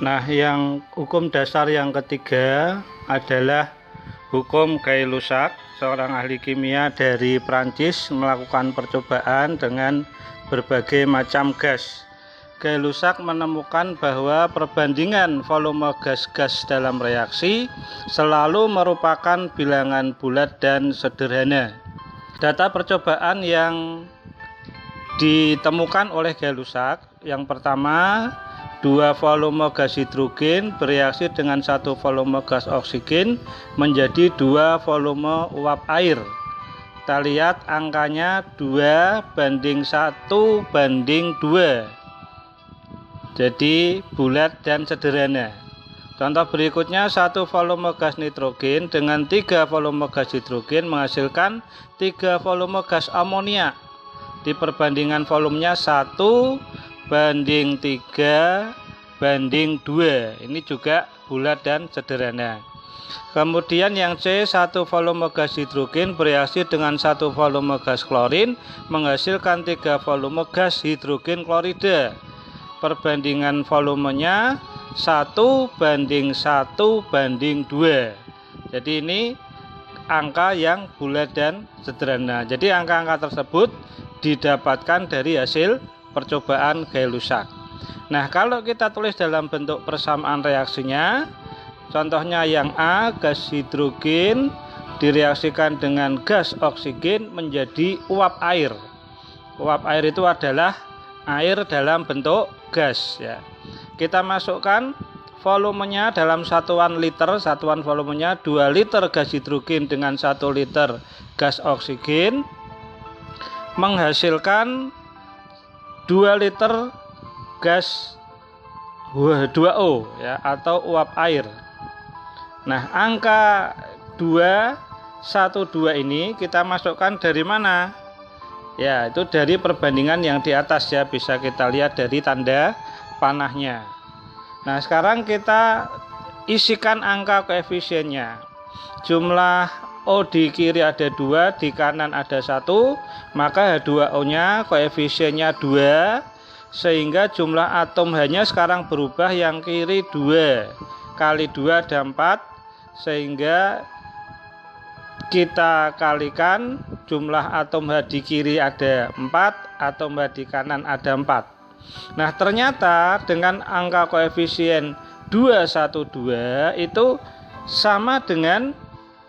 Nah, yang hukum dasar yang ketiga adalah hukum Gay-Lussac, seorang ahli kimia dari Prancis melakukan percobaan dengan berbagai macam gas. Gay-Lussac menemukan bahwa perbandingan volume gas-gas dalam reaksi selalu merupakan bilangan bulat dan sederhana. Data percobaan yang ditemukan oleh Gay-Lussac, yang pertama, 2 volume gas hidrogen bereaksi dengan 1 volume gas oksigen menjadi 2 volume uap air. Kita lihat angkanya 2:1:2. Jadi bulat dan sederhana. Contoh berikutnya, 1 volume gas nitrogen dengan 3 volume gas hidrogen menghasilkan 3 volume gas amonia. Di perbandingan volumenya 1:3:2. Ini juga bulat dan sederhana. Kemudian yang C, 1 volume gas hidrogen bereaksi dengan 1 volume gas klorin menghasilkan 3 volume gas hidrogen klorida. Perbandingan volumenya 1:1:2. Jadi ini angka yang bulat dan sederhana. Jadi angka-angka tersebut didapatkan dari hasil percobaan Gay-Lussac. Nah, kalau kita tulis dalam bentuk persamaan reaksinya, contohnya yang A, gas hidrogen direaksikan dengan gas oksigen menjadi uap air. Uap air itu adalah air dalam bentuk gas ya. Kita masukkan volumenya dalam satuan liter, satuan volumenya 2 liter gas hidrogen dengan 1 liter gas oksigen menghasilkan 2 liter gas H2O ya, atau uap air. Nah, angka 2:1:2 ini kita masukkan dari mana? Ya, itu dari perbandingan yang di atas ya, bisa kita lihat dari tanda panahnya. Nah, sekarang kita isikan angka koefisiennya. Jumlah O di kiri ada 2, di kanan ada 1, maka H2O-nya koefisiennya 2, sehingga jumlah atom H-nya sekarang berubah, yang kiri 2 kali 2 ada 4, sehingga kita kalikan jumlah atom H di kiri ada 4, atom H di kanan ada 4. Nah, ternyata dengan angka koefisien 2:1:2 itu sama dengan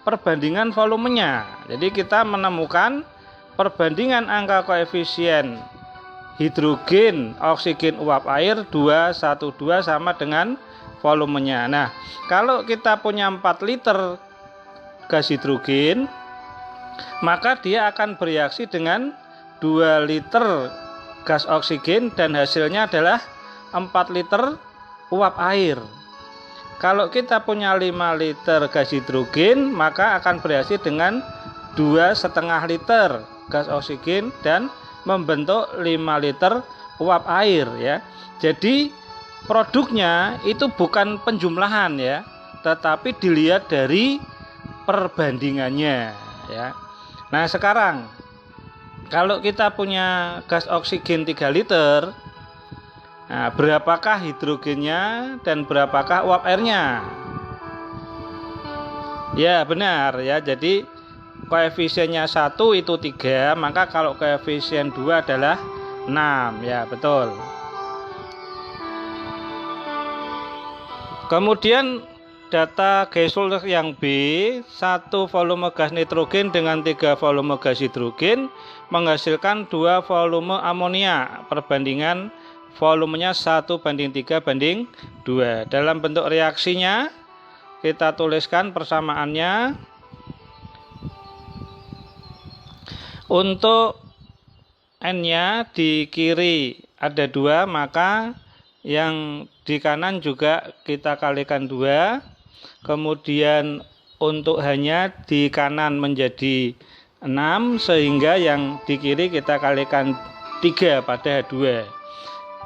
perbandingan volumenya. Jadi kita menemukan perbandingan angka koefisien hidrogen, oksigen, uap air 2:1:2 sama dengan volumenya. Nah, kalau kita punya 4 liter gas hidrogen, maka dia akan bereaksi dengan 2 liter gas oksigen dan hasilnya adalah 4 liter uap air. Kalau kita punya 5 liter gas hidrogen, maka akan bereaksi dengan 2,5 liter gas oksigen dan membentuk 5 liter uap air ya. Jadi produknya itu bukan penjumlahan ya, tetapi dilihat dari perbandingannya ya. Nah, sekarang kalau kita punya gas oksigen 3 liter, nah, berapakah hidrogennya dan berapakah uap airnya? Ya, benar ya. Jadi koefisiennya 1 itu 3, maka kalau koefisien 2 adalah 6 ya, betul. Kemudian data Gay-Lussac yang B, 1 volume gas nitrogen dengan 3 volume gas hidrogen menghasilkan 2 volume amonia. Perbandingan volumenya 1:3:2. Dalam bentuk reaksinya kita tuliskan persamaannya. Untuk N-nya di kiri ada 2, maka yang di kanan juga kita kalikan 2. Kemudian untuk H-nya di kanan menjadi 6, sehingga yang di kiri kita kalikan 3 pada H2.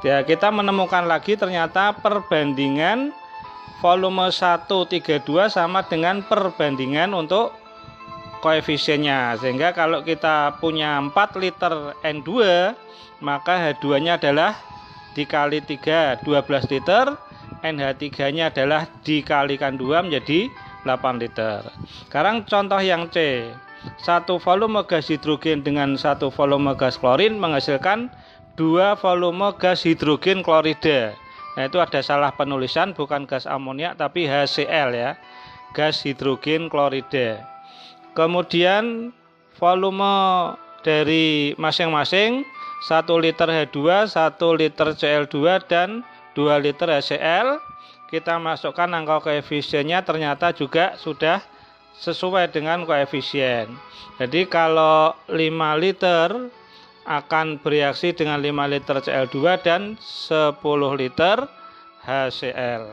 Ya, kita menemukan lagi ternyata perbandingan volume 1:3:2 sama dengan perbandingan untuk koefisiennya, sehingga kalau kita punya 4 liter N2, maka H2 nya adalah dikali 3 12 liter, NH3-nya adalah dikalikan 2 menjadi 8 liter. Sekarang contoh yang C. Satu volume gas hidrogen dengan satu volume gas klorin menghasilkan 2 volume gas hidrogen klorida. Nah, itu ada salah penulisan, bukan gas amoniak tapi HCl ya. Gas hidrogen klorida. Kemudian volume dari masing-masing 1 liter H2, 1 liter Cl2 dan 2 liter HCl. Kita masukkan angka koefisiennya, ternyata juga sudah sesuai dengan koefisien. Jadi kalau 5 liter akan bereaksi dengan 5 liter Cl2 dan 10 liter HCl.